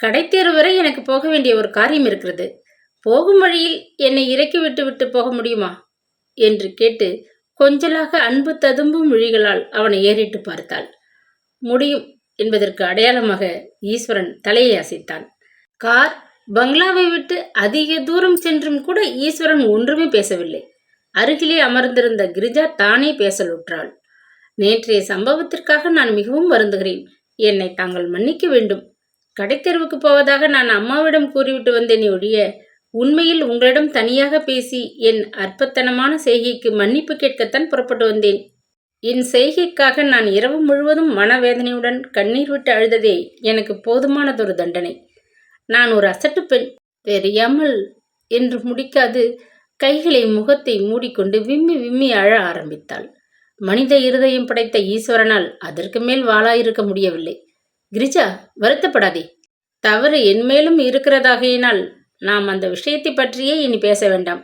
கடைத்தேர் வரை எனக்கு போக வேண்டிய ஒரு காரியம் இருக்கிறது. போகும் வழியில் என்னை இறக்கி விட்டு விட்டு போக முடியுமா என்று கேட்டு கொஞ்சலாக அன்பு ததும்பும் விழிகளால் அவனை ஏறிட்டு பார்த்தாள். முடியும் என்பதற்கு அடையாளமாக ஈஸ்வரன் தலையை அசைத்தான். கார் பங்களாவை விட்டு அதிக தூரம் சென்றும் கூட ஈஸ்வரன் ஒன்றுமே பேசவில்லை. அருகிலே அமர்ந்திருந்த கிரிஜா தானே பேசலுற்றாள். நேற்றைய சம்பவத்திற்காக நான் மிகவும் வருந்துகிறேன். என்னை தாங்கள் மன்னிக்க வேண்டும். கடைத்தெருவுக்கு போவதாக நான் அம்மாவிடம் கூறிவிட்டு வந்தேனே ஒழிய உண்மையில் உங்களிடம் தனியாக பேசி என் அற்பத்தனமான செய்கைக்கு மன்னிப்பு கேட்கத்தான் புறப்பட்டு வந்தேன். என் செய்கைக்காக நான் இரவு முழுவதும் மனவேதனையுடன் கண்ணீர் விட்டு அழுததே எனக்கு போதுமானதொரு தண்டனை. நான் ஒரு அசட்டு பெண், தெரியாமல் என்று முடிக்காது கைகளை முகத்தை மூடிக்கொண்டு விம்மி விம்மி அழ ஆரம்பித்தாள். மனித இருதயம் படைத்த ஈஸ்வரனால் அதற்கு மேல் வாளாயிருக்க முடியவில்லை. கிரிஜா, வருத்தப்படாதே. தவறு என் மேலும் இருக்கிறதாகையினால் நாம் அந்த விஷயத்தை பற்றியே இனி பேச வேண்டாம்.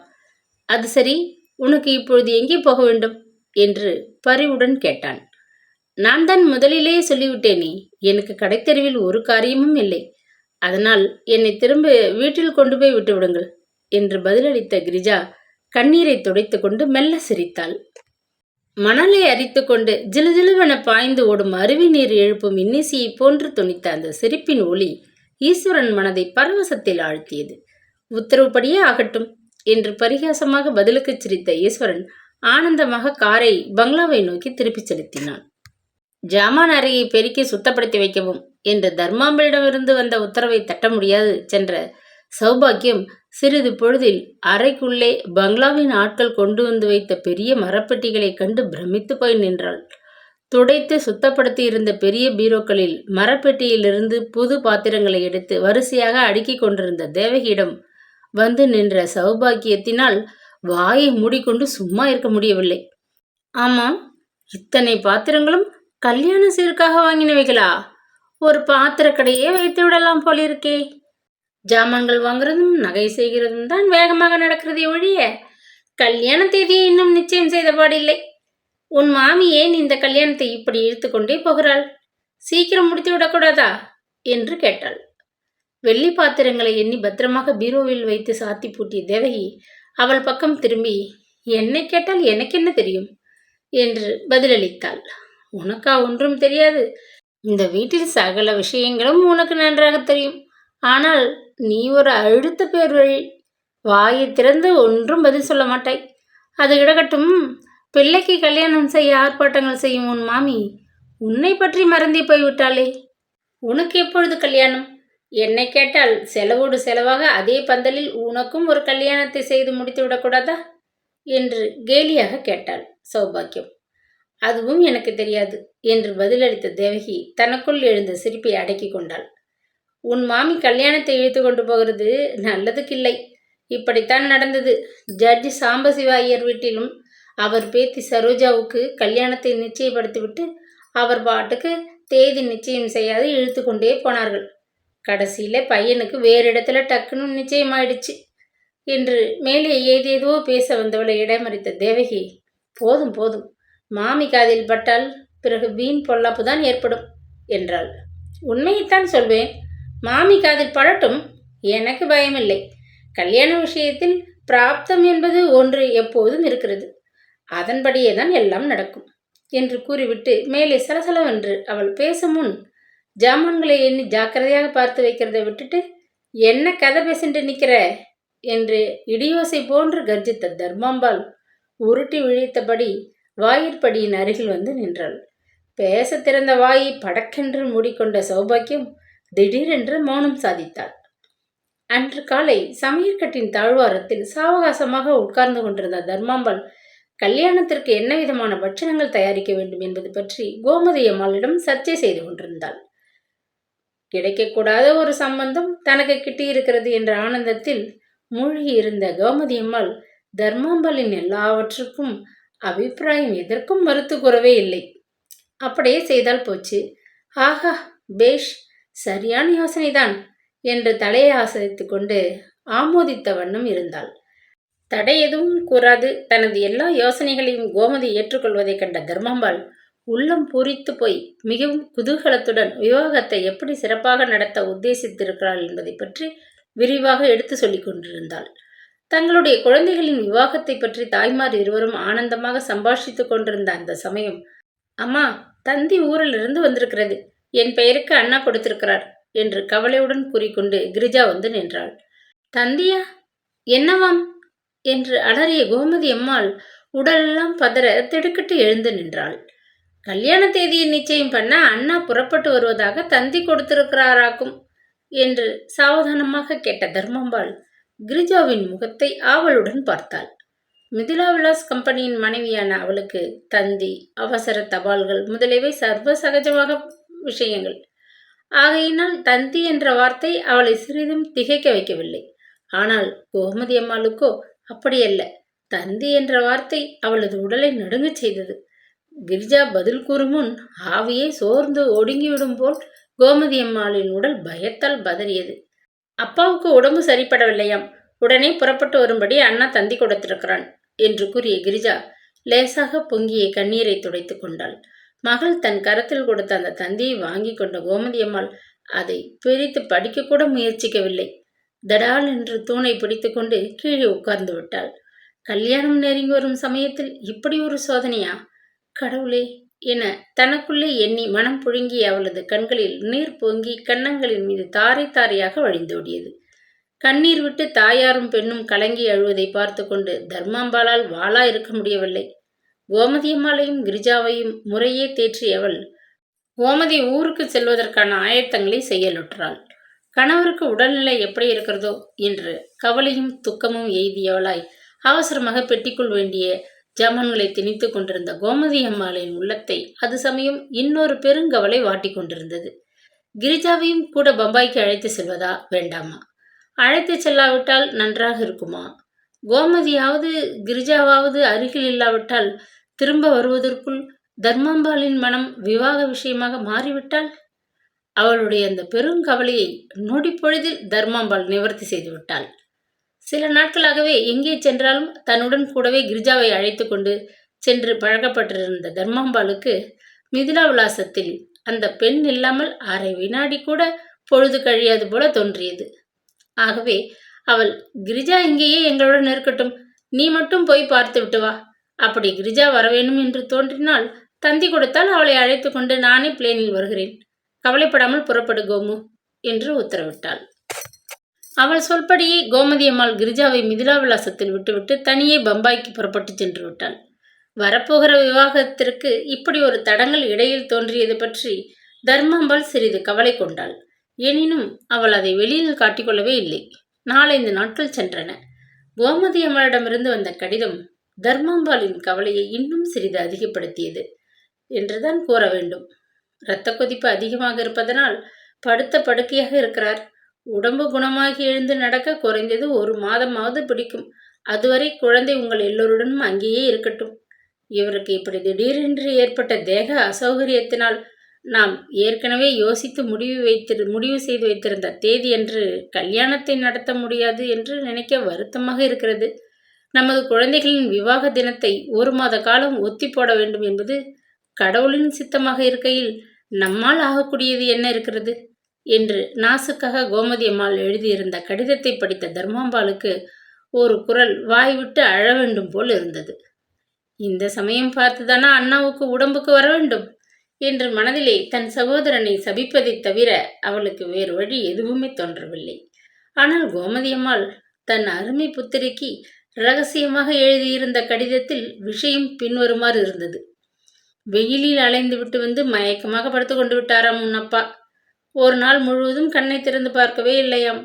அது சரி, உனக்கு இப்பொழுது எங்கே போக வேண்டும் என்று பரிவுடன் கேட்டான். நான் தான் முதலிலேயே சொல்லிவிட்டேனே, எனக்கு கடைத்தெருவில் ஒரு காரியமும் இல்லை. அதனால் என்னை திரும்ப வீட்டில் கொண்டு போய் விட்டு விடுங்கள் என்று பதிலளித்த கிரிஜா கண்ணீரை துடைத்து கொண்டு மெல்ல சிரித்தாள். மணலை அரித்து கொண்டு ஜிலுஜிலுவென பாய்ந்து ஓடும் அருவி நீர் எழுப்பும் இன்னிசையை போன்று துணித்த அந்த சிரிப்பின் ஒளி ஈஸ்வரன் மனதை பரவசத்தில் ஆழ்த்தியது. உத்தரவுப்படியே ஆகட்டும் என்று பரிகாசமாக பதிலுக்கு சிரித்த ஈஸ்வரன் ஆனந்தமாக காரை பங்களாவை நோக்கி திருப்பிச் செலுத்தினான். ஜாமான் அறையை பெருக்கி சுத்தப்படுத்தி வைக்கவும் என்று தர்மாம்பலிடமிருந்து வந்த உத்தரவை தட்ட முடியாது சென்ற சௌபாக்கியம் சிறிது பொழுதில் அறைக்குள்ளே பங்களாவின் ஆட்கள் கொண்டு வந்து வைத்த பெரிய மரப்பெட்டிகளை கண்டு பிரமித்து போய் நின்றாள். துடைத்து சுத்தப்படுத்தி இருந்த பெரிய பீரோக்களில் மரப்பெட்டியிலிருந்து புது பாத்திரங்களை எடுத்து வரிசையாக அடுக்கிக் கொண்டிருந்த தேவகியிடம் வந்து நின்ற சௌபாக்கியத்தினால் வாயை மூடிக்கொண்டு சும்மா இருக்க முடியவில்லை. ஆமாம், இத்தனை பாத்திரங்களும் கல்யாண சீருக்காக வாங்கினவைகளா? ஒரு பாத்திர கடையே வைத்து விடலாம் போலிருக்கே. ஜாமான்கள் வாங்குறதும் நகை செய்கிறதும் தான் வேகமாக நடக்கிறதே ஒழிய கல்யாண தேதியை இன்னும் நிச்சயம் செய்த பாடில்லை. உன் மாமி ஏன் இந்த கல்யாணத்தை இப்படி இழுத்து கொண்டே போகிறாள்? சீக்கிரம் முடித்து விடக்கூடாதா என்று கேட்டாள். வெள்ளி பாத்திரங்களை எண்ணி பத்திரமாக பீரோவில் வைத்து சாத்தி பூட்டிய தேவகி அவள் பக்கம் திரும்பி, என்னை கேட்டால் எனக்கு என்ன தெரியும் என்று பதிலளித்தாள். உனக்கா ஒன்றும் தெரியாது? இந்த வீட்டில் சகல விஷயங்களும் உனக்கு நன்றாக தெரியும். ஆனால் நீ ஒரு அழுத்த பேர் வழி. வாயை திறந்து ஒன்றும் பதில் சொல்ல மாட்டாய். அது கிடக்கட்டும், பிள்ளைக்கு கல்யாணம் செய்ய ஆர்ப்பாட்டங்கள் செய்யும் உன் மாமி உன்னை பற்றி மறந்தே போய்விட்டாளே. உனக்கு எப்பொழுது கல்யாணம்? என்னை கேட்டால் செலவோடு செலவாக அதே பந்தலில் உனக்கும் ஒரு கல்யாணத்தை செய்து முடித்து விடக்கூடாதா என்று கேலியாக கேட்டாள் சௌபாக்கியம். அதுவும் எனக்கு தெரியாது என்று பதிலளித்த தேவகி தனக்குள் எழுந்த சிரிப்பை அடக்கி கொண்டாள். உன் மாமி கல்யாணத்தை இழுத்து கொண்டு போகிறது நல்லதுக்கில்லை. இப்படித்தான் நடந்தது. ஜட்ஜி சாம்பசிவா ஐயர் வீட்டிலும் அவர் பேத்தி சரோஜாவுக்கு கல்யாணத்தை நிச்சயப்படுத்திவிட்டு அவர் பாட்டுக்கு தேதி நிச்சயம் செய்யாது இழுத்து கொண்டே போனார்கள். கடைசியில் பையனுக்கு வேறு இடத்துல டக்குன்னு நிச்சயமாயிடுச்சு என்று மேலே ஏதேதோ பேச வந்தவளை இடைமறித்த தேவகி, போதும் போதும், மாமி காதில் பட்டால் பிறகு வீண் பொல்லாப்பு தான் ஏற்படும் என்றாள். உண்மையைத்தான் சொல்வேன். மாமி காதில் படட்டும், எனக்கு பயமில்லை. கல்யாண விஷயத்தில் பிராப்தம் என்பது ஒன்று எப்போதும் இருக்கிறது. அதன்படியே தான் எல்லாம் நடக்கும் என்று கூறிவிட்டு மேலே சலசலவென்று அவள் பேசும் முன் ஜாமான்களை எண்ணி ஜாக்கிரதையாக பார்த்து வைக்கிறதை விட்டுட்டு என்ன கதை பேசிட்டு நிற்கிற என்று இடியோசை போன்று கர்ஜித்த தர்மாம்பாள் உருட்டி விழித்தபடி வாயிற்படியின் அருகில் வந்து நின்றாள். பேச திறந்த வாயை படக்கென்று மூடிக்கொண்ட சௌபாக்கியம் திடீரென்று மௌனம் சாதித்தாள். அன்று காலை சமையற்கட்டின் தாழ்வாரத்தில் சாவகாசமாக உட்கார்ந்து கொண்டிருந்த தர்மாம்பாள் கல்யாணத்திற்கு என்ன விதமான பட்சணங்கள் தயாரிக்க வேண்டும் என்பது பற்றி கோமதி அம்மாளிடம் சர்ச்சை செய்து கொண்டிருந்தாள். கிடைக்கக்கூடாத ஒரு சம்பந்தம் தனக்கு கிட்டியிருக்கிறது என்ற ஆனந்தத்தில் மூழ்கி இருந்த கோமதி அம்மாள் தர்மாம்பாளின் எல்லாவற்றுக்கும் அபிப்பிராயம் எதற்கும் மறுத்து கூறவே இல்லை. அப்படியே செய்தால் போச்சு. ஆஹா, பேஷ், சரியான யோசனைதான் என்று தலையை ஆசரித்து கொண்டு ஆமோதித்த வண்ணம் இருந்தாள். தடை எதுவும் கூறாது தனது எல்லா யோசனைகளையும் கோமதி ஏற்றுக்கொள்வதை கண்ட தர்மாம்பாள் உள்ளம் பூரித்து போய் மிகவும் குதூகலத்துடன் விவாகத்தை எப்படி சிறப்பாக நடத்த உத்தேசித்திருக்கிறாள் என்பதை பற்றி விரிவாக எடுத்து சொல்லிக் கொண்டிருந்தாள். தங்களுடைய குழந்தைகளின் விவாகத்தை பற்றி தாய்மார் இருவரும் ஆனந்தமாக சம்பாஷித்துக் கொண்டிருந்த அந்த சமயம், அம்மா, தந்தி ஊரிலிருந்து வந்திருக்கிறது. என் பெயருக்கு அண்ணா கொடுத்திருக்கிறார் என்று கவலையுடன் கூறிக்கொண்டு கிரிஜா வந்து நின்றாள். தந்தியா? என்னவாம் என்று அலறிய கோமதி அம்மாள் உடலெல்லாம் பதற திடுக்கிட்டு எழுந்து நின்றாள். கல்யாண தேதியை நிச்சயம் பண்ண அண்ணா புறப்பட்டு வருவதாக தந்தி கொடுத்திருக்கிறாராக்கும் என்று சாவதானமாக கேட்ட தர்மாம்பாள் கிரிஜாவின் முகத்தை ஆவலுடன் பார்த்தாள். மிதிலா விலாஸ் கம்பெனியின் மனைவியான அவளுக்கு தந்தி, அவசர தபால்கள் முதலியவை சர்வ சகஜமாக விஷயங்கள். ஆகையினால் தந்தி என்ற வார்த்தை அவளை சிறிதும் திகைக்க வைக்கவில்லை. ஆனால் கோமதி அம்மாளுக்கோ அப்படியல்ல. தந்தி என்ற வார்த்தை அவளது உடலை நடுங்கச் செய்தது. கிரிஜா பதில் கூறும் முன் ஆவியே சோர்ந்து ஒடுங்கிவிடும் போல் கோமதி அம்மாளின் உடல் பயத்தால் பதறியது. அப்பாவுக்கு உடம்பு சரிப்படவில்லையாம், உடனே புறப்பட்டு வரும்படி அண்ணா தந்தி கொடுத்திருக்கிறான் என்று கூறிய கிரிஜா லேசாக பொங்கிய கண்ணீரை துடைத்து கொண்டாள். மகள் தன் கரத்தில் கொடுத்த அந்த தந்தியை வாங்கி கொண்ட கோமதி அம்மாள் அதை பிரித்து படிக்கக்கூட முயற்சிக்கவில்லை. தடால் என்று தூணை பிடித்து கொண்டு கீழே உட்கார்ந்து விட்டாள். கல்யாணம் நெருங்கி வரும் சமயத்தில் இப்படி ஒரு சோதனையா? கடவுளே என தனக்குள்ளே எண்ணி மனம் புழுங்கிய அவளது கண்களில் நீர் பொங்கி கன்னங்களின் மீது தாரை தாரையாக வழிந்தோடியது. கண்ணீர் விட்டு தாயாரும் பெண்ணும் கலங்கி அழுவதை பார்த்து கொண்டு தர்மாம்பாளால் வாளா இருக்க முடியவில்லை. கோமதியம்மாளையும் கிரிஜாவையும் முறையே தேற்றியவள் கோமதி ஊருக்கு செல்வதற்கான ஆயத்தங்களை செய்யலுற்றாள். கணவருக்கு உடல்நிலை எப்படி இருக்கிறதோ என்று கவலையும் துக்கமும் எய்தியவளாய் அவசரமாக பெட்டிக்குள் வேண்டிய ஜாமான்களை திணித்து கொண்டிருந்த கோமதி அம்மாளின் உள்ளத்தை அது சமயம் இன்னொரு பெருங்கவலை வாட்டி கொண்டிருந்தது. கிரிஜாவையும் கூட பம்பாய்க்கு அழைத்து செல்வதா வேண்டாமா? அழைத்து செல்லாவிட்டால் நன்றாக இருக்குமா? கோமதியாவது கிரிஜாவாவது அருகில் இல்லாவிட்டால் திரும்ப வருவதற்குள் தர்மாம்பாளின் மனம் விவாக விஷயமாக மாறிவிட்டால்? அவளுடைய அந்த பெருங்கவலையை நொடிப்பொழுதில் தர்மாம்பாள் நிவர்த்தி செய்து விட்டாள். சில நாட்களாகவே எங்கே சென்றாலும் தன்னுடன் கூடவே கிரிஜாவை அழைத்து கொண்டு சென்று பழக்கப்பட்டிருந்த தர்மாம்பாளுக்கு மிதிலா விலாசத்தில் அந்த பெண் இல்லாமல் அரை வினாடி கூட பொழுது கழியாது போல தோன்றியது. ஆகவே அவள், கிரிஜா இங்கேயே எங்களுடன் இருக்கட்டும், நீ மட்டும் போய் பார்த்து விட்டு வா. அப்படி கிரிஜா வரவேணும் என்று தோன்றினால் தந்தி கொடுத்தால் அவளை அழைத்து கொண்டு நானே பிளேனில் வருகிறேன். கவலைப்படாமல் புறப்படு கோமு என்று உத்தரவிட்டாள். அவள் சொல்படியே கோமதி அம்மாள் கிரிஜாவை மிதிலா விலாசத்தில் விட்டுவிட்டு தனியே பம்பாய்க்கு புறப்பட்டு சென்று விட்டாள். வரப்போகிற விவாகத்திற்கு இப்படி ஒரு தடங்கள் இடையில் தோன்றியது பற்றி தர்மாம்பாள் சிறிது கவலை கொண்டாள். எனினும் அவள் அதை வெளியில் காட்டிக்கொள்ளவே இல்லை. 4-5 நாட்கள் சென்றன. கோமதி அம்மாளிடமிருந்து வந்த கடிதம் தர்மாம்பாளின் கவலையை இன்னும் சிறிது அதிகப்படுத்தியது என்றுதான் கூற வேண்டும். இரத்த கொதிப்பு அதிகமாக இருப்பதனால் படுத்த படுக்கையாக இருக்கிறார். உடம்பு குணமாகி எழுந்து நடக்க குறைந்தது 1 மாதமாவது பிடிக்கும். அதுவரை குழந்தை உங்கள் எல்லோருடனும் அங்கேயே இருக்கட்டும். இவருக்கு இப்படி திடீரென்று ஏற்பட்ட தேக அசௌகரியத்தினால் நாம் ஏற்கனவே யோசித்து முடிவு செய்து வைத்திருந்த தேதி என்று கல்யாணத்தை நடத்த முடியாது என்று நினைக்க வருத்தமாக இருக்கிறது. நமது குழந்தைகளின் விவாக தினத்தை 1 மாத காலம் ஒத்தி போட வேண்டும் என்பது கடவுளின் சித்தமாக இருக்கையில் நம்மால் ஆகக்கூடியது என்ன இருக்கிறது என்று நாசுக்காக கோமதி அம்மாள் எழுதியிருந்த கடிதத்தை படித்த தர்மாம்பாளுக்கு ஒரு குரல் வாய்விட்டு அழ வேண்டும் போல் இருந்தது. இந்த சமயம் பார்த்துதானா அண்ணாவுக்கு உடம்புக்கு வர வேண்டும் என்று மனதிலே தன் சகோதரனை சபிப்பதைத் தவிர அவளுக்கு வேறு வழி எதுவுமே தோன்றவில்லை. ஆனால் கோமதி அம்மாள் தன் அருமை புத்திரிக்கு இரகசியமாக எழுதியிருந்த கடிதத்தில் விஷயம் பின்வருமாறு இருந்தது. வெயிலில் அலைந்து விட்டு வந்து மயக்கமாக படுத்து கொண்டு விட்டாராம் உன் அப்பா. ஒரு நாள் முழுவதும் கண்ணை திறந்து பார்க்கவே இல்லையாம்.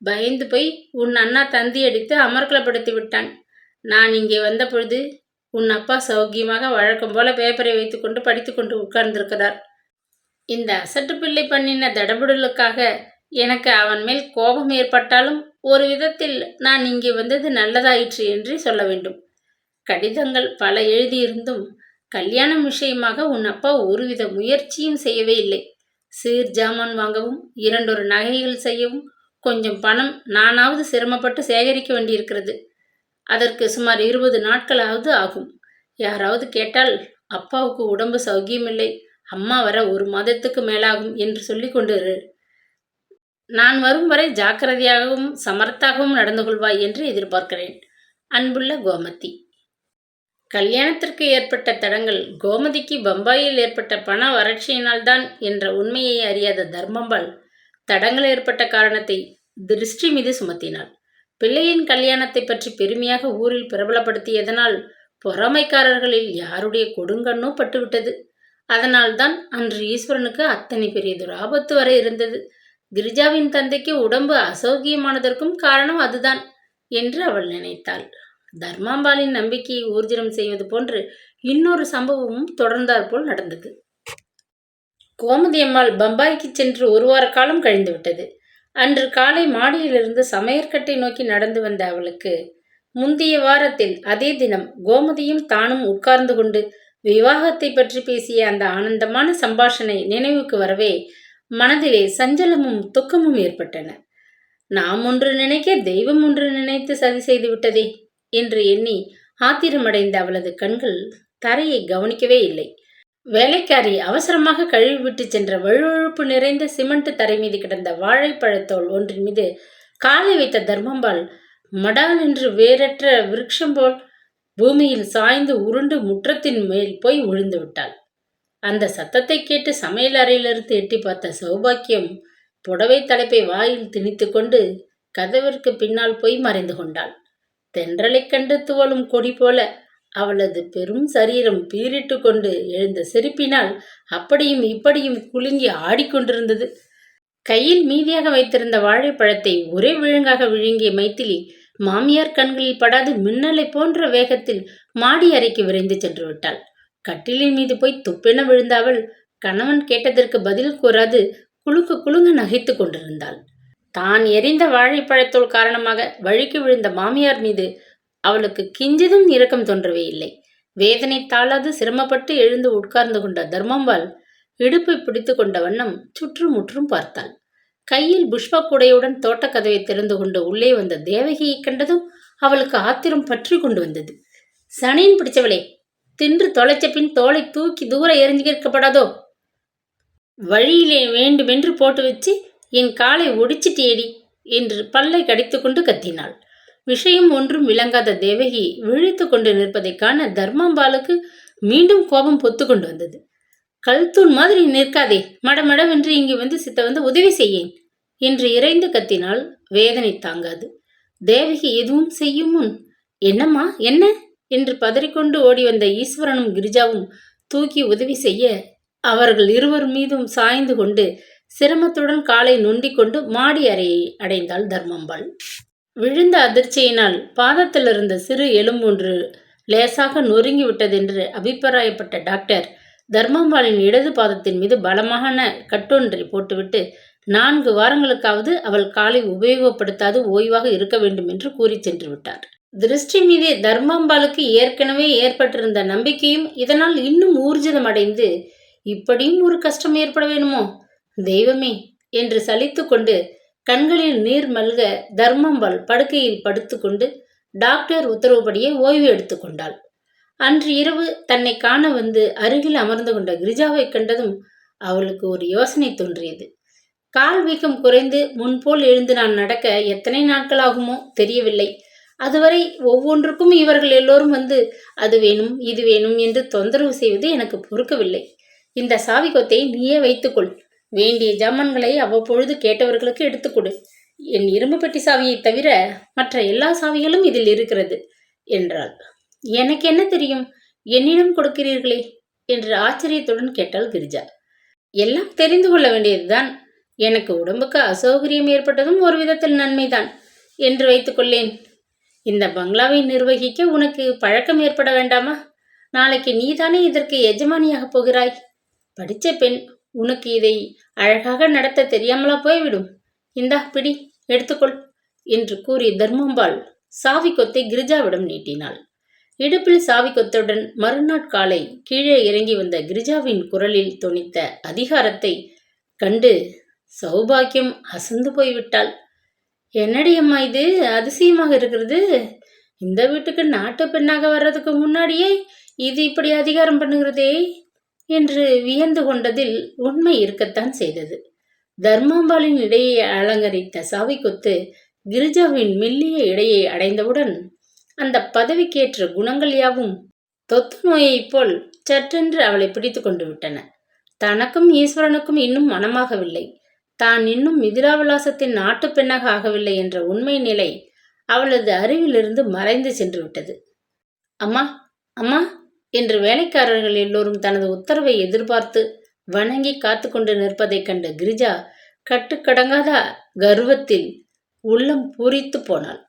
பயந்து போய் உன் அண்ணா தந்தி அடித்து அமர்க்கலப்படுத்தி விட்டான். நான் இங்கே வந்த பொழுது உன் அப்பா சௌக்கியமாக வழக்கம் போல பேப்பரை வைத்துக்கொண்டு படித்து கொண்டு உட்கார்ந்திருக்கிறார். இந்த அசட்டு பிள்ளை பண்ணின தடபுடலுக்காக எனக்கு அவன் மேல் கோபம் ஏற்பட்டாலும் ஒரு விதத்தில் நான் இங்கே வந்தது நல்லதாயிற்று என்றே சொல்ல வேண்டும். கடிதங்கள் பல எழுதியிருந்தும் கல்யாணம் விஷயமாக உன் அப்பா ஒருவித முயற்சியும் செய்யவே இல்லை. சீர் ஜாமான் வாங்கவும் 2 நகைகள் செய்யவும் கொஞ்சம் பணம் நானாவது சிரமப்பட்டு சேகரிக்க வேண்டியிருக்கிறது. அதற்கு சுமார் 20 நாட்களாவது ஆகும். யாராவது கேட்டால் அப்பாவுக்கு உடம்பு சௌக்கியமில்லை, அம்மா வர 1 மாதத்துக்கு மேலாகும் என்று சொல்லி கொண்டு இரு. நான் வரும் வரை ஜாக்கிரதையாகவும் சமர்த்தாகவும் நடந்து கொள்வாய் என்று எதிர்பார்க்கிறேன். அன்புள்ள கோமதி. கல்யாணத்திற்கு ஏற்பட்ட தடங்கள் கோமதிக்கு பம்பாயில் ஏற்பட்ட பண வறட்சியினால்தான் என்ற உண்மையை அறியாத தர்மம்பாள் தடங்கள் ஏற்பட்ட காரணத்தை திருஷ்டி மீது சுமத்தினாள். பிள்ளையின் கல்யாணத்தை பற்றி பெருமையாக ஊரில் பிரபலப்படுத்தியதனால் பொறாமைக்காரர்களில் யாருடைய கொடுங்கண்ணோ பட்டுவிட்டது. அதனால்தான் அன்று ஈஸ்வரனுக்கு அத்தனை பெரியதொரு ஆபத்து வர இருந்தது. கிரிஜாவின் தந்தைக்கு உடம்பு அசௌக்கியமானதற்கும் காரணம் அதுதான் என்று அவள் நினைத்தாள். தர்மாம்பாளின் நம்பிக்கையை ஊர்ஜிதம் செய்வது போன்று இன்னொரு சம்பவமும் தொடர்ந்தாற்போல் நடந்தது. கோமதி அம்மாள் பம்பாய்க்கு சென்று 1 வார காலம் கழிந்துவிட்டது. அன்று காலை மாடியிலிருந்து சமையற்கட்டை நோக்கி நடந்து வந்த அவளுக்கு முந்தைய வாரத்தில் அதே தினம் கோமதியும் தானும் உட்கார்ந்து கொண்டு விவாகத்தை பற்றி பேசிய அந்த ஆனந்தமான சம்பாஷணை நினைவுக்கு வரவே மனதிலே சஞ்சலமும் துக்கமும் ஏற்பட்டன. நாம் ஒன்று நினைக்க தெய்வம் ஒன்று நினைத்து சதி செய்து விட்டதே என்று எண்ணி ஆத்திரமடைந்த அவளது கண்கள் தரையை கவனிக்கவே இல்லை. வேலைக்காரி அவசரமாக கழுவி விட்டு சென்ற வழுவழுப்பு நிறைந்த சிமெண்ட் தரை மீது கிடந்த வாழைப்பழத்தோல் ஒன்றின் மீது காலை வைத்த தர்மம்பாள் மடால் என்று வேறற்ற விருட்சம் போல் பூமியில் சாய்ந்து உருண்டு முற்றத்தின் மேல் போய் விழுந்து விட்டாள். அந்த சத்தத்தை கேட்டு சமையல் அறையிலிருந்து எட்டி பார்த்த சௌபாக்கியம் புடவை தலைப்பை வாயில் திணித்து கொண்டு கதவிற்கு பின்னால் போய் மறைந்து கொண்டாள். தென்றலைக் கண்டு துவளும் கொடி போல அவளது பெரும் சரீரம் பீரிட்டு கொண்டு எழுந்த சிரிப்பினால் அப்படியும் இப்படியும் குலுங்கி ஆடிக்கொண்டிருந்தது. கையில் மீதியாக வைத்திருந்த வாழைப்பழத்தை ஒரே விழுங்காக விழுங்கிய மைத்திலி மாமியார் கண்களில் படாது மின்னலை போன்ற வேகத்தில் மாடி அறைக்கு விரைந்து சென்று விட்டாள். கட்டிலின் மீது போய் துப்பென விழுந்த அவள் கணவன் கேட்டதற்கு பதில் கூறாது குலுக்கு குலுங்க நகைத்து கொண்டிருந்தாள். தான் எரிந்த வாழைப்பழத்தோல் காரணமாக வழுக்கி விழுந்த மாமியார் மீது அவளுக்கு கிஞ்சிதும் இரக்கம் தோன்றவே இல்லை. வேதனை தாளாது சிரமப்பட்டு எழுந்து உட்கார்ந்து கொண்ட தர்மம்பாள் இடுப்பை பிடித்து கொண்ட வண்ணம் சுற்றுமுற்றும் பார்த்தாள். கையில் புஷ்ப கூடையுடன் தோட்டக்கதவை திறந்து கொண்டு உள்ளே வந்த தேவகியை கண்டதும் அவளுக்கு ஆத்திரம் பற்றி கொண்டு வந்தது. சனின் பிடிச்சவளே, தின்று தொலைச்ச பின் தோலை தூக்கி தூர எறிஞ்சிக்கப்படாதோ? வழியிலே வேண்டுமென்று போட்டு வச்சு என் காலை ஒடிச்சிட்டேடி என்று பல்லை கடித்து கொண்டு கத்தினாள். விஷயம் ஒன்றும் விளங்காத தேவகி விழித்து கொண்டு நிற்பதை காண தர்மாம்பாளுக்கு மீண்டும் கோபம் பொத்து கொண்டு வந்தது. கல்தூண் மாதிரி நிற்காதே, மடமடவென்று இங்கு வந்து வந்து உதவி செய்யேன் என்று இறைந்து கத்தினால் வேதனை தாங்காது. தேவகி எதுவும் செய்யும் முன் என்னம்மா என்ன என்று பதறிக்கொண்டு ஓடி வந்த ஈஸ்வரனும் கிரிஜாவும் தூக்கி உதவி செய்ய அவர்கள் இருவர் மீதும் சாய்ந்து கொண்டு சிரமத்துடன் காலை நொண்டிக் கொண்டு மாடி அறையை அடைந்தாள் தர்மாம்பாள். விழுந்த அதிர்ச்சியினால் பாதத்தில் இருந்த சிறு எலும்பொன்று லேசாக நொறுங்கி விட்டதென்று அபிப்பிராயப்பட்ட டாக்டர் தர்மாம்பாளின் இடது பாதத்தின் மீது பலமான கட்டொன்றை போட்டுவிட்டு 4 வாரங்களுக்காவது அவள் காலை உபயோகப்படுத்தாது ஓய்வாக இருக்க வேண்டும் என்று கூறி சென்று விட்டார். திருஷ்டி மீதே தர்மாம்பாளுக்கு ஏற்கனவே ஏற்பட்டிருந்த நம்பிக்கையும் இதனால் இன்னும் ஊர்ஜிதம் அடைந்து இப்படியும் ஒரு கஷ்டம் ஏற்பட வேணுமோ தெய்வமே என்று சலித்து கொண்டு கண்களில் நீர் மல்க தர்மம்பாள் படுக்கையில் படுத்துக்கொண்டு டாக்டர் உத்தரவுப்படியே ஓய்வு எடுத்து கொண்டாள். அன்று இரவு தன்னை காண வந்து அருகில் அமர்ந்து கொண்ட கிரிஜாவை கண்டதும் அவளுக்கு ஒரு யோசனை தோன்றியது. கால் வீக்கம் குறைந்து முன்போல் எழுந்து நான் நடக்க எத்தனை நாட்கள் ஆகுமோ தெரியவில்லை. அதுவரை ஒவ்வொன்றுக்கும் இவர்கள் எல்லோரும் வந்து அது வேணும் இது வேணும் என்று தொந்தரவு செய்வது எனக்கு பொறுக்கவில்லை. இந்த சாவி கொத்தை நீயே வைத்துக்கொள். வேண்டிய ஜாமான்களை அவ்வப்பொழுது கேட்டவர்களுக்கு எடுத்துக்கொடு. என் இரும்பு பெட்டி சாவியை தவிர மற்ற எல்லா சாவிகளும் இதில் இருக்கிறது என்றாள். எனக்கு என்ன தெரியும், என்னிடம் கொடுக்கிறீர்களே என்று ஆச்சரியத்துடன் கேட்டாள் கிரிஜா. எல்லாம் தெரிந்து கொள்ள வேண்டியதுதான். எனக்கு உடம்புக்கு அசௌகரியம் ஏற்பட்டதும் ஒரு விதத்தில் நன்மைதான் என்று வைத்துக்கொள்ளேன். இந்த பங்களாவை நிர்வகிக்க உனக்கு பழக்கம் ஏற்பட வேண்டாமா? நாளைக்கு நீதானே இதற்கு எஜமானியாக போகிறாய். படித்த பெண், உனக்கு இதை அழகாக நடத்த தெரியாமலா போய்விடும். இந்தா பிடி, எடுத்துக்கொள் என்று கூறி தர்மம்பாள் சாவி கொத்தை கிரிஜாவிடம் நீட்டினாள். இடுப்பில் சாவி கொத்துடன் மறுநாட்காலை கீழே இறங்கி வந்த கிரிஜாவின் குரலில் தொனித்த அதிகாரத்தை கண்டு சௌபாக்கியம் அசந்து போய்விட்டாள். என்னடி அம்மா இது அதிசயமாக இருக்கிறது. இந்த வீட்டுக்கு நாட்டு பெண்ணாக வர்றதுக்கு முன்னாடியே இது இப்படி அதிகாரம் பண்ணுகிறதே என்று வியந்து கொண்டதில் உண்மை இருக்கத்தான் செய்தது. தர்மாம்பாளின் இடையை அலங்கரித்த சாவி கொத்து கிரிஜாவின் மெல்லிய இடையை அடைந்தவுடன் அந்த பதவிக்கேற்ற குணங்கள் யாவும் தொத்து நோயைப் போல் சற்றென்று அவளை பிடித்து கொண்டு விட்டன. தனக்கும் ஈஸ்வரனுக்கும் இன்னும் மனமாகவில்லை, தான் இன்னும் மிதிலாவிலாசத்தின் நாட்டு பெண்ணாக ஆகவில்லை என்ற உண்மை நிலை அவளது அறிவிலிருந்து மறைந்து சென்று விட்டது. அம்மா, அம்மா என்று வேலைக்காரர்கள் எல்லோரும் தனது உத்தரவை எதிர்பார்த்து வணங்கி காத்து கொண்டு நிற்பதைக் கண்ட கிரிஜா கட்டுக்கடங்காத கர்வத்தில் உள்ளம் பூரித்து போனாள்.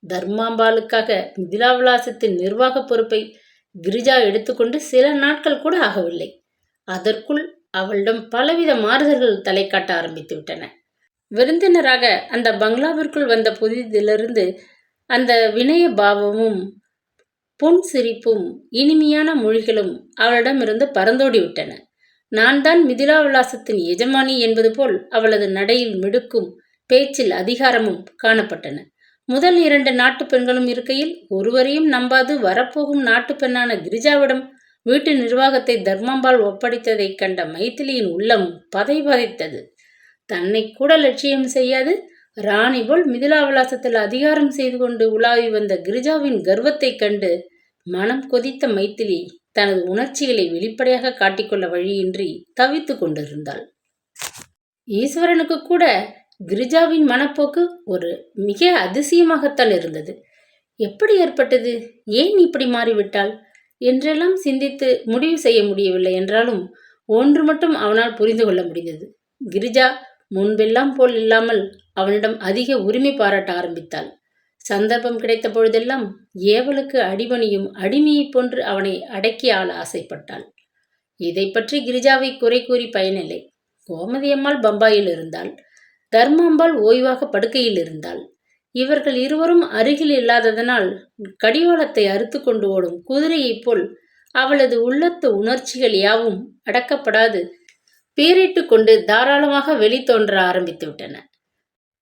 தர்மாம்பாளுக்காக மிதிலாவிலாசத்தின் நிர்வாக பொறுப்பை கிரிஜா எடுத்துக்கொண்டு சில நாட்கள் கூட ஆகவில்லை. அதற்குள் அவளிடம் பலவித மாறுதல்கள் தலை காட்ட ஆரம்பித்து விட்டன. விருந்தினராக அந்த பங்களாவிற்குள் வந்த புதிதிலிருந்து அந்த வினய பாவமும் புன் சிரிப்பும் இனிமையான மொழிகளும் அவளிடமிருந்து பறந்தோடி விட்டன. நான் தான் மிதிலா விலாசத்தின் எஜமானி என்பது போல் அவளது நடையில் மிடுக்கும் பேச்சில் அதிகாரமும் காணப்பட்டன. முதல் 2 நாட்டு பெண்களும் இருக்கையில் ஒருவரையும் நம்பாது வரப்போகும் நாட்டு பெண்ணான கிரிஜாவிடம் வீட்டு நிர்வாகத்தை தர்மாம்பாள் ஒப்படைத்ததைக் கண்ட மைதிலியின் உள்ளம் பதைபதைத்தது. தன்னை கூட லட்சியம் செய்யாது ராணி போல் மிதிலா விலாசத்தில் அதிகாரம் செய்து கொண்டு உலாவி வந்த கிரிஜாவின் கர்வத்தைக் கண்டு மனம் கொதித்த மைதிலி தனது உணர்ச்சிகளை வெளிப்படையாக காட்டிக்கொள்ள வழியின்றி தவித்து கொண்டிருந்தாள். ஈஸ்வரனுக்கு கூட கிரிஜாவின் மனப்போக்கு ஒரு மிக அதிசயமாகத்தான் இருந்தது. எப்படி ஏற்பட்டது, ஏன் இப்படி மாறிவிட்டாள் என்றெல்லாம் சிந்தித்து முடிவு செய்ய முடியவில்லை என்றாலும் ஒன்று மட்டும் அவனால் புரிந்து கொள்ள முடிந்தது. கிரிஜா முன்பெல்லாம் போல் இல்லாமல் அவனிடம் அதிக உரிமை பாராட்ட ஆரம்பித்தாள். சந்தர்ப்பம் கிடைத்த பொழுதெல்லாம் ஏவலுக்கு அடிபணியும் அடிமையைப் போன்று அவனை அடக்கி ஆள ஆசைப்பட்டாள். இதை பற்றி கிரிஜாவை குறை கூறி பயனில்லை. கோமதியம்மாள் பம்பாயில் இருந்தாள், தர்மாம்பாள் ஓய்வாக படுக்கையில் இருந்தாள். இவர்கள் இருவரும் அருகில் இல்லாததனால் கடிவாளத்தை அறுத்து கொண்டு ஓடும் குதிரையைப் போல் அவளது உள்ளத்து உணர்ச்சிகள் யாவும் அடக்கப்படாது பீரிட்டு கொண்டு தாராளமாக வெளித்தோன்ற ஆரம்பித்து விட்டன.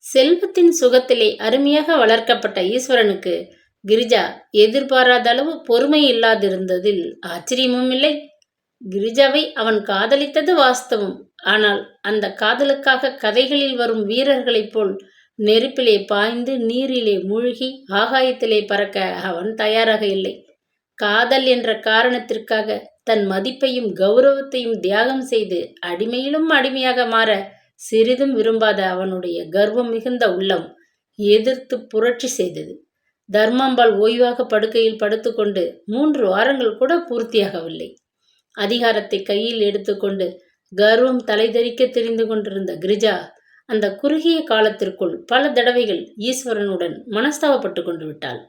செல்வத்தின் சுகத்திலே அருமையாக வளர்க்கப்பட்ட ஈஸ்வரனுக்கு கிரிஜா எதிர்பாராத அளவு பொறுமை இல்லாதிருந்ததில் ஆச்சரியமும் இல்லை. கிரிஜாவை அவன் காதலித்தது வாஸ்தவம். ஆனால் அந்த காதலுக்காக கதைகளில் வரும் வீரர்களைப் போல் நெருப்பிலே பாய்ந்து நீரிலே மூழ்கி ஆகாயத்திலே பறக்க அவன் தயாராக இல்லை. காதல் என்ற காரணத்திற்காக தன் மதிப்பையும் கௌரவத்தையும் தியாகம் செய்து அடிமையிலும் அடிமையாக மாற சிறிதும் விரும்பாத அவனுடைய கர்வம் மிகுந்த உள்ளம் எதிர்த்து புரட்சி செய்தது. தர்மாம்பாள் ஓய்வாக படுக்கையில் படுத்துக்கொண்டு 3 வாரங்கள் கூட பூர்த்தியாகவில்லை. அதிகாரத்தை கையில் எடுத்துக்கொண்டு கர்வம் தலைதறிக்க தெரிந்து கொண்டிருந்த கிரிஜா அந்த குறுகிய காலத்திற்குள் பல தடவைகள் ஈஸ்வரனுடன் மனஸ்தாபப்பட்டு கொண்டு விட்டாள்.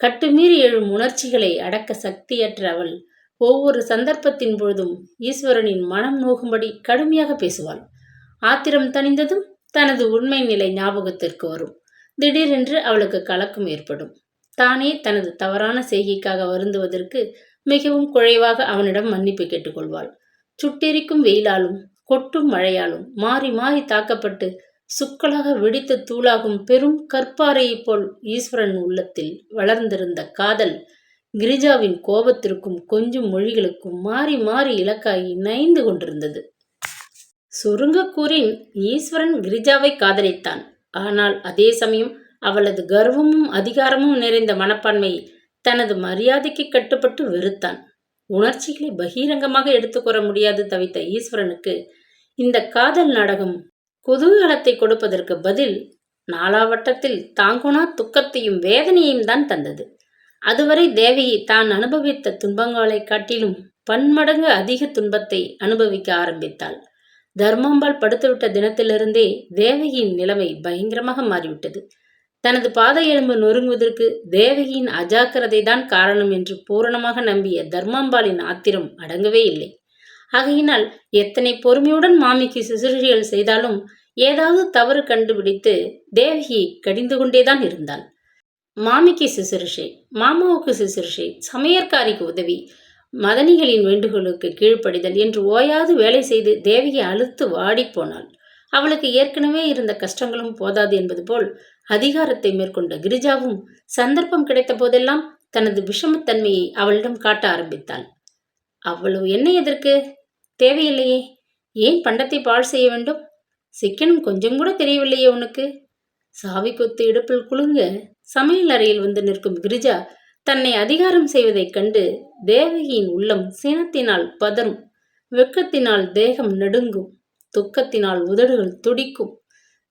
கட்டுமீறி எழும் உணர்ச்சிகளை அடக்க சக்தியற்ற அவள் ஒவ்வொரு சந்தர்ப்பத்தின் பொழுதும் ஈஸ்வரனின் மனம் நோகும்படி கடுமையாக பேசுவாள். ஆத்திரம் தணிந்ததும் தனது உண்மை நிலை ஞாபகத்திற்கு வரும். திடீரென்று அவளுக்கு கலக்கம் ஏற்படும். தானே தனது தவறான செய்கைக்காக வருந்துவதற்கு மிகவும் குறைவாக அவனிடம் மன்னிப்பு கேட்டுக்கொள்வாள். சுட்டெரிக்கும் வெயிலாலும் கொட்டும் மழையாலும் மாறி மாறி தாக்கப்பட்டு சுக்கலாக வெடித்து தூளாகும் பெரும் கற்பாறையைப் போல் ஈஸ்வரன் உள்ளத்தில் வளர்ந்திருந்த காதல் கிரிஜாவின் கோபத்திற்கும் கொஞ்சம் மொழிகளுக்கும் மாறி மாறி இலக்காகி நைந்து கொண்டிருந்தது. சுருங்கக்கூறின் ஈஸ்வரன் கிரிஜாவை காதலித்தான். ஆனால் அதே சமயம் அவளது கர்வமும் அதிகாரமும் நிறைந்த மனப்பான்மையை தனது மரியாதைக்கு கட்டுப்பட்டு வெறுத்தான். உணர்ச்சிகளை பகிரங்கமாக எடுத்துக்கூற முடியாது தவித்த ஈஸ்வரனுக்கு இந்த காதல் நாடகம் குதூகலத்தை கொடுப்பதற்கு பதில் நாளாவட்டத்தில் தாங்குனா துக்கத்தையும் வேதனையையும் தான் தந்தது. அதுவரை தேவகி தான் அனுபவித்த துன்பங்களை காட்டிலும் பன்மடங்கு அதிக துன்பத்தை அனுபவிக்க ஆரம்பித்தாள். தர்மாம்பாள் படுத்துவிட்ட தினத்திலிருந்தே தேவகியின் நிலைமை பயங்கரமாக மாறிவிட்டது. தனது பாத எலும்பு நொறுங்குவதற்கு தேவகியின் அஜாக்கிரதை தான் காரணம் என்று பூரணமாக நம்பிய தர்மாம்பாளின் ஆத்திரம் அடங்கவே இல்லை. ஆகையினால் எத்தனை பொறுமையுடன் மாமிக்கு சுசுறுகள் செய்தாலும் ஏதாவது தவறு கண்டுபிடித்து தேவகியை கடிந்து கொண்டேதான் இருந்தாள். மாமிக்கு சுசுறுஷை, மாமாவுக்கு சுசுறுஷை, சமையற்காரிக்கு உதவி, மதனிகளின் வேண்டுகோளுக்கு கீழ்ப்படிதல் என்று ஓயாது வேலை செய்து தேவகி அழுத்து வாடிப்போனாள். அவளுக்கு ஏற்கனவே இருந்த கஷ்டங்களும் போதாது என்பது போல் அதிகாரத்தை மேற்கொண்ட கிரிஜாவும் சந்தர்ப்பம் கிடைத்த போதெல்லாம் தனது விஷமத்தன்மையை அவளிடம் காட்ட ஆரம்பித்தாள். அவ்வளவு எண்ணெய் எதற்கு? தேவையில்லையே. ஏன் பண்டத்தை பாழ் செய்ய வேண்டும்? சிக்கனம் கொஞ்சம் கூட தெரியவில்லையே உனக்கு? சாவி கொத்து இடுப்பில் குலுங்க சமையல் அறையில் வந்து நிற்கும் கிரிஜா தன்னை அதிகாரம் செய்வதைக் கண்டு தேவகியின் உள்ளம் சினத்தினால் பதறும், வெட்கத்தினால் தேகம் நடுங்கும், துக்கத்தினால் உதடுகள் துடிக்கும்.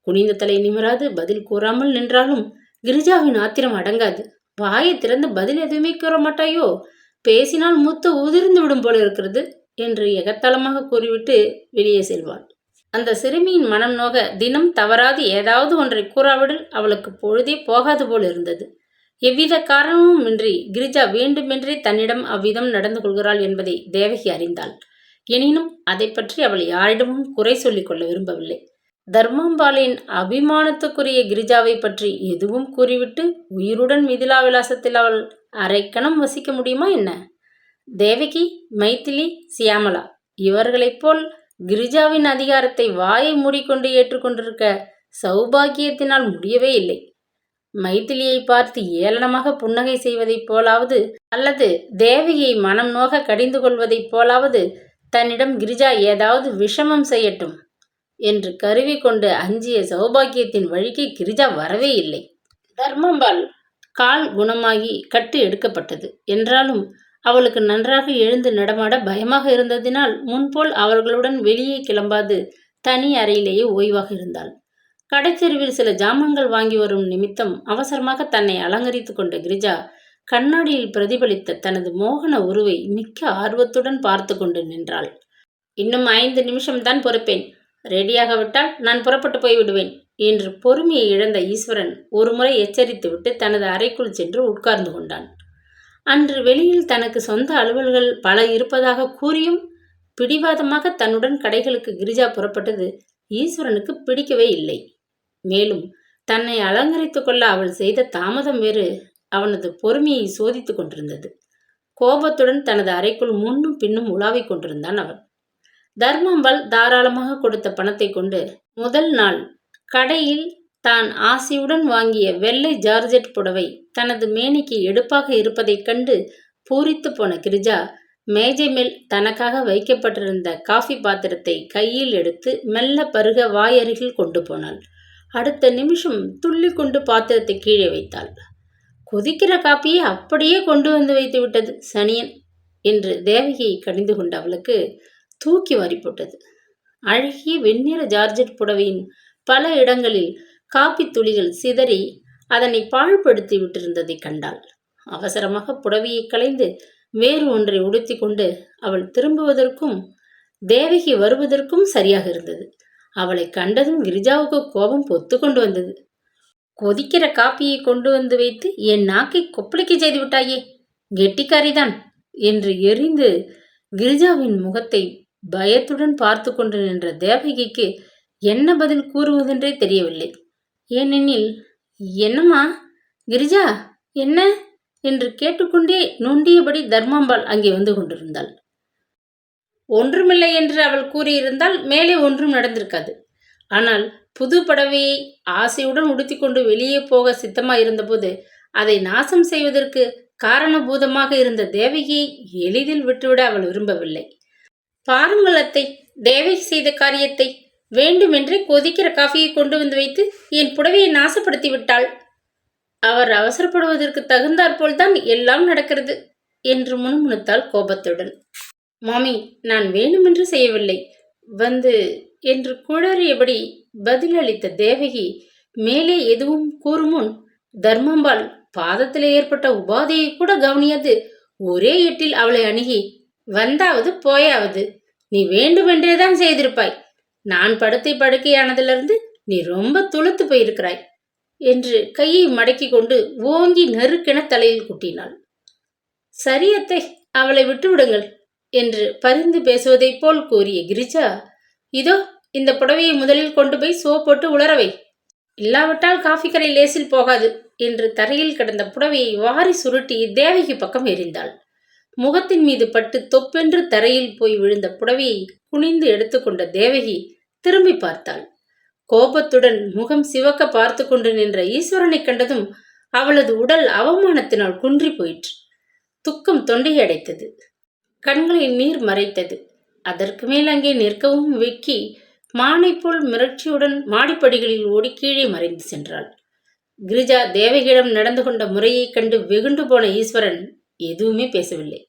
குனிந்த தலை நிமிராது பதில் கூறாமல் நின்றாலும் கிரிஜாவின் ஆத்திரம் அடங்காது. வாயை திறந்து பதில் எதுவுமே கூற மாட்டாயோ? பேசினால் மூத்து உதிர்ந்து விடும் போல இருக்கிறது என்று எகத்தளமாக கூறிவிட்டு வெளியே செல்வாள். அந்த சிறுமியின் மனம் நோக தினம் தவறாது ஏதாவது ஒன்றை கூறாவிடில் அவளுக்கு பொழுதே போகாது போல் இருந்தது. எவ்வித காரணமும் இன்றி கிரிஜா வேண்டுமென்றே தன்னிடம் அவ்விதம் நடந்து கொள்கிறாள் என்பதை தேவகி அறிந்தாள். எனினும் அதை பற்றி அவள் யாரிடமும் குறை சொல்லிக் கொள்ள விரும்பவில்லை. தர்மாம்பாளின் அபிமானத்துக்குரிய கிரிஜாவை பற்றி எதுவும் கூறிவிட்டு உயிருடன் மிதிலா விலாசத்தில் அவள் அரைக்கணம் வசிக்க முடியுமா என்ன? தேவகி, மைதிலி, சியாமலா இவர்களைப் போல் கிரிஜாவின் அதிகாரத்தை வாயை மூடிக்கொண்டு ஏற்றுக்கொண்டிருக்க சௌபாகியத்தினால் முடியவே இல்லை. மைதிலியை பார்த்து ஏளனமாக புன்னகை செய்வதைப் போலாவது அல்லது தேவகியை மனம் நோக கடிந்து கொள்வதைப் போலாவது தன்னிடம் கிரிஜா ஏதாவது விஷமம் செய்யட்டும் என்று கருவி கொண்டு அஞ்சிய சௌபாகியத்தின் வழிக்கு கிரிஜா வரவே இல்லை. தர்மாம்பாள் கால் குணமாகி கட்டு எடுக்கப்பட்டது என்றாலும் அவளுக்கு நன்றாக எழுந்து நடமாட பயமாக இருந்ததினால் முன்போல் அவர்களுடன் வெளியே கிளம்பாது தனி அறையிலேயே ஓய்வாக இருந்தாள். கடைத்தெருவில் சில ஜாமான்கள் வாங்கி வரும் நிமித்தம் அவசரமாக தன்னை அலங்கரித்து கொண்ட கிரிஜா கண்ணாடியில் பிரதிபலித்த தனது மோகன உருவை மிக்க ஆர்வத்துடன் பார்த்து கொண்டு நின்றாள். இன்னும் 5 நிமிஷம்தான் பொறுப்பேன். ரெடியாகவிட்டால் நான் புறப்பட்டு போய்விடுவேன் என்று பொறுமையை இழந்த ஈஸ்வரன் ஒருமுறை எச்சரித்துவிட்டு தனது அறைக்குள் சென்று உட்கார்ந்து கொண்டான். அன்று வெளியில் தனக்கு சொந்த அலுவல்கள் பல இருப்பதாக கூறியும் பிடிவாதமாக தன்னுடன் கடைகளுக்கு கிரிஜா புறப்பட்டது ஈஸ்வரனுக்கு பிடிக்கவே இல்லை. மேலும் தன்னை அலங்கரித்து கொள்ள அவள் செய்த தாமதம் வேறு அவனது பொறுமையை சோதித்து கொண்டிருந்தது. கோபத்துடன் தனது அறைக்குள் முன்னும் பின்னும் உலாவிக் கொண்டிருந்தான் அவன். தர்மாம்பாள் தாராளமாக கொடுத்த பணத்தை கொண்டு முதல் நாள் கடையில் தான் ஆசையுடன் வாங்கிய வெள்ளை ஜார்ஜெட் புடவை தனது மேனிக்கு எடுப்பாக இருப்பதைக் கண்டு பூரித்து போன கிரிஜா மேஜை மேல் தனக்காக வைக்கப்பட்டிருந்த காஃபி பாத்திரத்தை கையில் எடுத்து மெல்ல பருக வாயருகில் கொண்டு போனாள். அடுத்த நிமிஷம் துள்ளி கொண்டு பாத்திரத்தை கீழே வைத்தாள். கொதிக்கிற காப்பியை அப்படியே கொண்டு வந்து வைத்து விட்டது சனியன் என்று தேவகியை கடிந்து கொண்ட அவளுக்கு தூக்கி வாரி போட்டது. அழகிய வெண்ணிற ஜார்ஜெட் புடவையின் பல இடங்களில் காப்பி துளிகள் சிதறி அதனை பாழ்படுத்தி விட்டிருந்ததை கண்டாள். அவசரமாக புடவையை களைந்து வேறு ஒன்றை உடுத்தி கொண்டு அவள் திரும்புவதற்கும் தேவகி வருவதற்கும் சரியாக இருந்தது. அவளை கண்டதும் கிரிஜாவுக்கு கோபம் பொத்து கொண்டு வந்தது. கொதிக்கிற காப்பியை கொண்டு வந்து வைத்து என் நாக்கை கொப்பளிக்க செய்து விட்டாயே, கெட்டிக்காரிதான் என்று எரிந்து கிரிஜாவின் முகத்தை பயத்துடன் பார்த்து கொண்டு நின்ற தேவகிக்கு என்ன பதில் கூறுவதென்றே தெரியவில்லை. ஏனெனில், என்னம்மா கிரிஜா, என்ன என்று கேட்டுக்கொண்டே நொண்டியபடி தர்மாம்பாள் அங்கே வந்து கொண்டிருந்தாள். ஒன்றுமில்லை என்று அவள் கூறியிருந்தால் மேலே ஒன்றும் நடந்திருக்காது. ஆனால் புது படவையை ஆசையுடன் உடுத்தி கொண்டு வெளியே போக சித்தமாயிருந்தபோது அதை நாசம் செய்வதற்கு காரணபூதமாக இருந்த தேவகியை எளிதில் விட்டுவிட அவள் விரும்பவில்லை. பாருங்கள் அத்தை, தேவகி செய்த காரியத்தை. வேண்டுமென்றே கொதிக்கிற காஃபியை கொண்டு வந்து வைத்து என் புடவையை நாசப்படுத்தி விட்டாள். அவர் அவசரப்படுவதற்கு தகுந்தாற்போல்தான் எல்லாம் நடக்கிறது என்று முணுமுணுத்தாள் கோபத்துடன். மாமி, நான் வேண்டுமென்று செய்யவில்லை, வந்து என்று குழறியபடி பதிலளித்த தேவகி மேலே எதுவும் கூறுமுன் தர்மாம்பாள் பாதத்தில் ஏற்பட்ட உபாதையை கூட கவனியாது ஒரே எட்டில் அவளை அணுகி, வந்தாவது போயாவது நீ வேண்டுமென்றேதான் செய்திருப்பாய். நான் படுக்கையானதிலிருந்து நீ ரொம்ப துளுத்து போயிருக்கிறாய் என்று கையை மடக்கி கொண்டு ஓங்கி நறுக்கென தலையில் குட்டினாள். சரி அத்தை, அவளை விட்டுவிடுங்கள் என்று பரிந்து பேசுவதைப் போல் கூறிய கிரிஜா, இதோ இந்த புடவையை முதலில் கொண்டு போய் சோப் போட்டு உலரவை, இல்லாவிட்டால் காஃபி கரை லேசில் போகாது என்று தரையில் கிடந்த புடவையை வாரி சுருட்டி தேவகி பக்கம் எறிந்தாள். முகத்தின் மீது பட்டு தொப்பென்று தரையில் போய் விழுந்த புடவையை குனிந்து எடுத்துக்கொண்ட தேவகி திரும்பி பார்த்தாள். கோபத்துடன் முகம் சிவக்க பார்த்து கொண்டு நின்ற ஈஸ்வரனை கண்டதும் அவளது உடல் அவமானத்தினால் குன்றி போயிற்று. துக்கம் தொண்டையை அடைத்தது. கண்களை நீர் மறைத்தது. அதற்கு மேல் அங்கே நிற்கவும் வெக்கி மானை போல் மிரட்சியுடன் மாடிப்படிகளில் ஓடி கீழே மறைந்து சென்றாள். கிரிஜா தேவகியிடம் நடந்து கொண்ட முறையைக் கண்டு வெகுண்டு போன ஈஸ்வரன் எதுவுமே பேசவில்லை.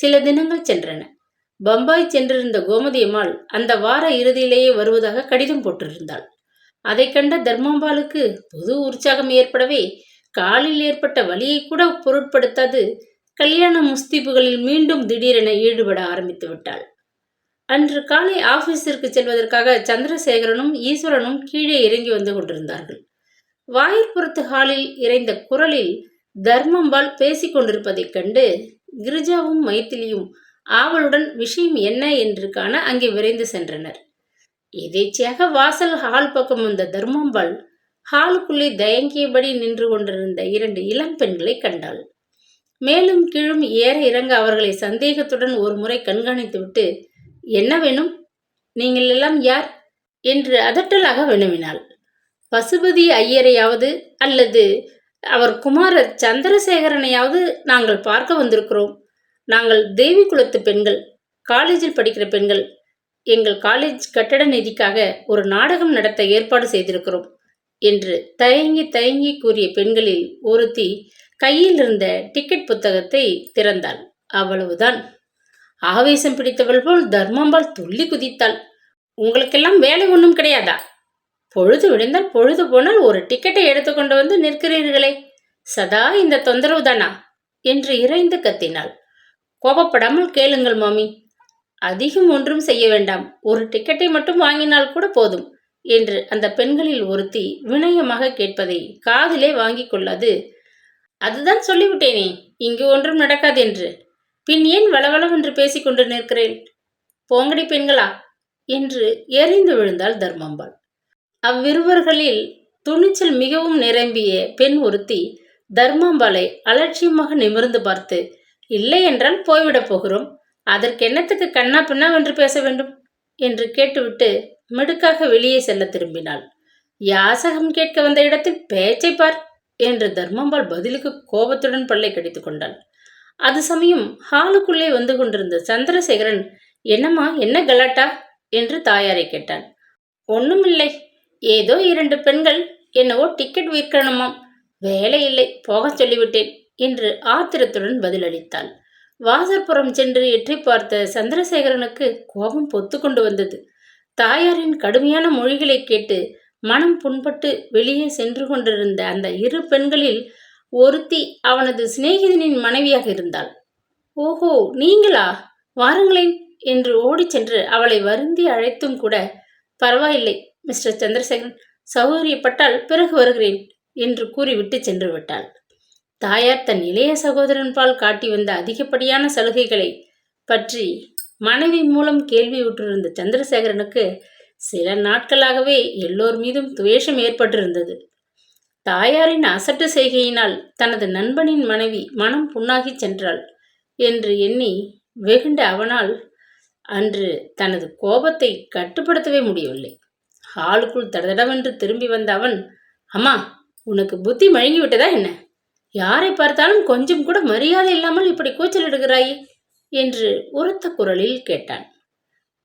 சில தினங்கள் சென்றன. பம்பாய் சென்றிருந்த கோமதி அம்மாள் அந்த வார இறுதியிலேயே வருவதாக கடிதம் போட்டிருந்தாள். அதை கண்ட தர்மாம்பாளுக்கு புது உற்சாகம் ஏற்படவே காலில் ஏற்பட்ட வலியை கூட பொருட்படுத்தாது கல்யாண முஸ்திப்புகளில் மீண்டும் திடீரென ஈடுபட ஆரம்பித்து விட்டாள். அன்று காலை ஆபீஸிற்கு செல்வதற்காக சந்திரசேகரனும் ஈஸ்வரனும் கீழே இறங்கி வந்து கொண்டிருந்தார்கள். வாயிற்புறத்து ஹாலில் இறைந்த குரலில் தர்மம்பாள் பேசிக் கொண்டிருப்பதைக் கண்டு கிரிஜாவும் மைத்திலியும் ஆவலுடன் விஷயம் என்ன என்று காண அங்கே விரைந்து சென்றனர். எதேச்சியாக வாசல் ஹால் பக்கம் வந்த தர்மம்பாள் ஹாலுக்குள்ளே தயங்கியபடி நின்று கொண்டிருந்த 2 இளம் பெண்களை கண்டாள். மேலும் கீழும் ஏற இறங்க அவர்களை சந்தேகத்துடன் ஒரு முறை கண்காணித்துவிட்டு, என்ன வேணும், நீங்கள் எல்லாம் யார் என்று அதட்டலாக வினவினாள். பசுபதி ஐயரையாவது அல்லது அவர் குமாரர் சந்திரசேகரனையாவது நாங்கள் பார்க்க வந்திருக்கிறோம். நாங்கள் தேவி குலத்து பெண்கள், காலேஜில் படிக்கிற பெண்கள். எங்கள் காலேஜ் கட்டட நிதிக்காக ஒரு நாடகம் நடத்த ஏற்பாடு செய்திருக்கிறோம் என்று தயங்கி தயங்கி கூறிய பெண்களில் ஒருத்தி கையில் இருந்த டிக்கெட் புத்தகத்தை திறந்தாள். அவ்வளவுதான். ஆவேசம் பிடித்தவள் போல் தர்மாம்பாள் துள்ளி குதித்தாள். உங்களுக்கெல்லாம் வேலை ஒன்றும் கிடையாதா? பொழுது விடிந்தால் பொழுது போனால் ஒரு டிக்கெட்டை எடுத்துக்கொண்டு வந்து நிற்கிறீர்களே, சதா இந்த தொந்தரவு தானா என்று இறைந்து கத்தினாள். கோபப்படாமல் கேளுங்கள் மாமி, அதிகம் ஒன்றும் செய்ய வேண்டாம், ஒரு டிக்கெட்டை மட்டும் வாங்கினால் கூட போதும் என்று அந்த பெண்களில் ஒருத்தி வினயமாக கேட்பதை காதிலே வாங்கி கொள்ளாது, அதுதான் சொல்லிவிட்டேனே இங்கு ஒன்றும் நடக்காது என்று, பின் ஏன் வளவளவென்று பேசிக்கொண்டு நிற்கிறேன், போங்கடி பெண்களா என்று எரிந்து விழுந்தாள் தர்மாம்பாள். அவ்விருவர்களில் துணிச்சல் மிகவும் நிரம்பிய பெண் ஒருத்தி தர்மாம்பாளை அலட்சியமாக நிமிர்ந்து பார்த்து, இல்லை என்றால் போய்விடப் போகிறோம், அதற்கு என்னத்துக்கு கண்ணா பின்னாவென்று பேச வேண்டும் என்று கேட்டுவிட்டு மிடுக்காக வெளியே செல்ல திரும்பினாள். யாசகம் கேட்க வந்த இடத்தில் பேச்சை பார் என்று தர்மாம்பாள் பதிலுக்கு கோபத்துடன் பல்லை கடித்து கொண்டாள். அது சமயம் ஹாலுக்குள்ளே வந்து கொண்டிருந்த சந்திரசேகரன், என்னம்மா, என்ன கலாட்டா என்று தாயாரை கேட்டான். ஒண்ணுமில்லை, ஏதோ 2 பெண்கள் என்னவோ டிக்கெட் விற்கணுமாம், வேலை இல்லை, போக சொல்லிவிட்டேன் என்று ஆத்திரத்துடன் பதிலளித்தாள். வாசற்புறம் சென்று எட்டி பார்த்த சந்திரசேகரனுக்கு கோபம் பொத்து கொண்டு வந்தது. தாயாரின் கடுமையான மொழிகளை கேட்டு மனம் புண்பட்டு வெளியே சென்று கொண்டிருந்த அந்த 2 பெண்களில் ஒருத்தி அவனது சிநேகிதனின் மனைவியாக இருந்தாள். ஓஹோ, நீங்களா, வாருங்களேன் என்று ஓடிச் சென்று அவளை வருந்தி அழைத்தும் கூட, பரவாயில்லை மிஸ்டர் சந்திரசேகரன், சௌகரியப்பட்டால் பிறகு வருகிறேன் என்று கூறிவிட்டு சென்று விட்டாள். தாயார் தன் இளைய சகோதரன் பால் காட்டி வந்த அதிகப்படியான சலுகைகளை பற்றி மனைவி மூலம் கேள்வியுற்றிருந்த சந்திரசேகரனுக்கு சில நாட்களாகவே எல்லோர் மீதும் துவேஷம் ஏற்பட்டிருந்தது. தாயாரின் அசட்டு செய்கையினால் தனது நண்பனின் மனைவி மனம் புண்ணாகி சென்றாள் என்று எண்ணி வெகுண்ட அவனால் அன்று தனது கோபத்தை கட்டுப்படுத்தவே முடியவில்லை. ஹாலுக்குள் தடதடவென்று திரும்பி வந்த அவன், அம்மா, உனக்கு புத்தி மழுங்கி விட்டதா என்ன? யாரை பார்த்தாலும் கொஞ்சம் கூட மரியாதை இல்லாமல் இப்படி கூச்சலிடுகிறாயே என்று உரத்த குரலில் கேட்டான்.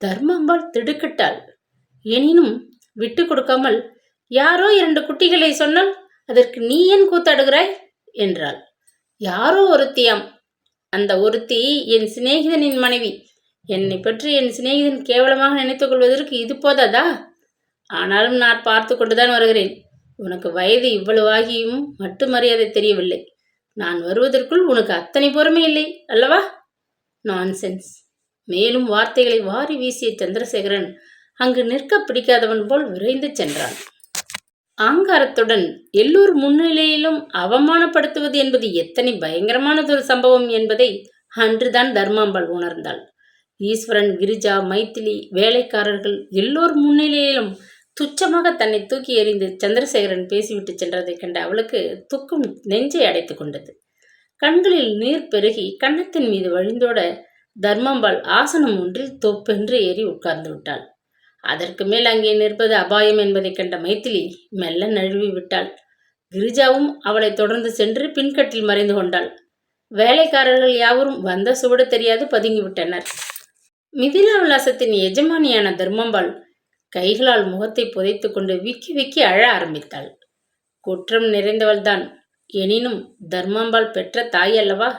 தர்மாம்பாள் திடுக்கிட்டாள். எனினும் விட்டு கொடுக்காமல், யாரோ 2 குட்டிகளை சொன்னால் அதற்கு நீ ஏன் கூத்தாடுகிறாய் என்றாள். யாரோ ஒருத்தியாம், அந்த ஒருத்தி என் சிநேகிதனின் மனைவி. என்னை பற்றி என் சிநேகிதன் கேவலமாக நினைத்துக் கொள்வதற்கு இது போதாதா? ஆனாலும் நான் பார்த்து கொண்டுதான் வருகிறேன். உனக்கு வயது இவ்வளவாகியும் மட்டு மரியாதை தெரியவில்லை. நான் வருவதற்குள் உனக்கு அத்தனை பொறுமை இல்லை அல்லவா? நான்சென்ஸ். மேலும் வார்த்தைகளை வாரி வீசிய சந்திரசேகரன் அங்கு நிற்க பிடிக்காதவன் போல் விரைந்து சென்றான். ஆங்காரத்துடன் எல்லோர் முன்னிலையிலும் அவமானப்படுத்துவது என்பது எத்தனை பயங்கரமானதொரு சம்பவம் என்பதை அன்றுதான் தர்மாம்பாள் உணர்ந்தாள். ஈஸ்வரன், கிரிஜா, மைத்திலி, வேலைக்காரர்கள் எல்லோர் முன்னிலையிலும் துச்சமாக தன்னை தூக்கி எறிந்து சந்திரசேகரன் பேசிவிட்டு சென்றதை கண்ட அவளுக்கு துக்கம் நெஞ்சை அடைத்து கொண்டது. கண்களில் நீர் பெருகி கன்னத்தின் மீது வழிந்தோட தர்மாம்பாள் ஆசனம் ஒன்றில் தொப்பென்று ஏறி உட்கார்ந்து விட்டாள். அதற்கு மேல் அங்கே நிற்பது அபாயம் என்பதை கண்ட மைத்திலி மெல்ல நழுவி விட்டாள். கிரிஜாவும் அவளை தொடர்ந்து சென்று பின்கட்டில் மறைந்து கொண்டாள். வேலைக்காரர்கள் யாவரும் வந்த சுவடு தெரியாது பதுங்கிவிட்டனர். மிதிலா விலாசத்தின் எஜமானியான தர்மாம்பாள் கைகளால் முகத்தை புதைத்து கொண்டு விக்கி விக்கி அழ ஆரம்பித்தாள். குற்றம் நிறைந்தவள்தான், எனினும் தர்மாம்பாள் பெற்ற தாய் அல்லவா?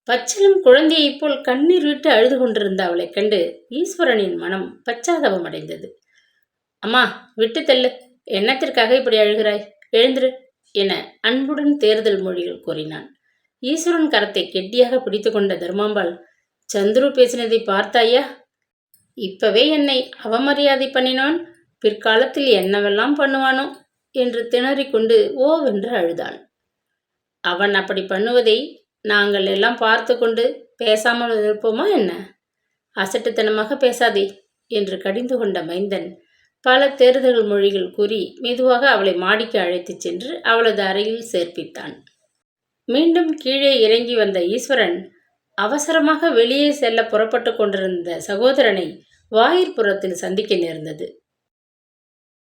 பச்சிலம் குழந்தையைப் போல் கண்ணீர் விட்டு அழுது கொண்டிருந்த அவளைக் கண்டு ஈஸ்வரனின் மனம் பச்சாதாபம் அடைந்தது. அம்மா, விட்டு தள்ளு, என்னத்திற்காக இப்படி அழுகிறாய்? எழுந்திரு என அன்புடன் தேர்தல் மொழிகள் கூறினான். ஈஸ்வரன் கரத்தை கெட்டியாக பிடித்து கொண்ட தர்மாம்பாள், சந்துரு பேசினதை பார்த்தாயா? இப்பவே என்னை அவமரியாதை பண்ணினான், பிற்காலத்தில் என்னவெல்லாம் பண்ணுவானோ என்று திணறிக்கொண்டு ஓவென்று அழுதாள். அவன் அப்படி பண்ணுவதை நாங்கள் எல்லாம் பார்த்து கொண்டு பேசாமல் இருப்போமா என்ன? அசட்டுத்தனமாக பேசாதே என்று கடிந்து கொண்ட மைந்தன் பல தேர்தல் மொழிகள் கூறி மெதுவாக அவளை மாடிக்கு அழைத்துச் சென்று அவளது அறையில் சேர்ப்பித்தான். மீண்டும் கீழே இறங்கி வந்த ஈஸ்வரன் அவசரமாக வெளியே செல்ல புறப்பட்டு கொண்டிருந்த சகோதரனை வாயிற்புறத்தில் சந்திக்க நேர்ந்தது.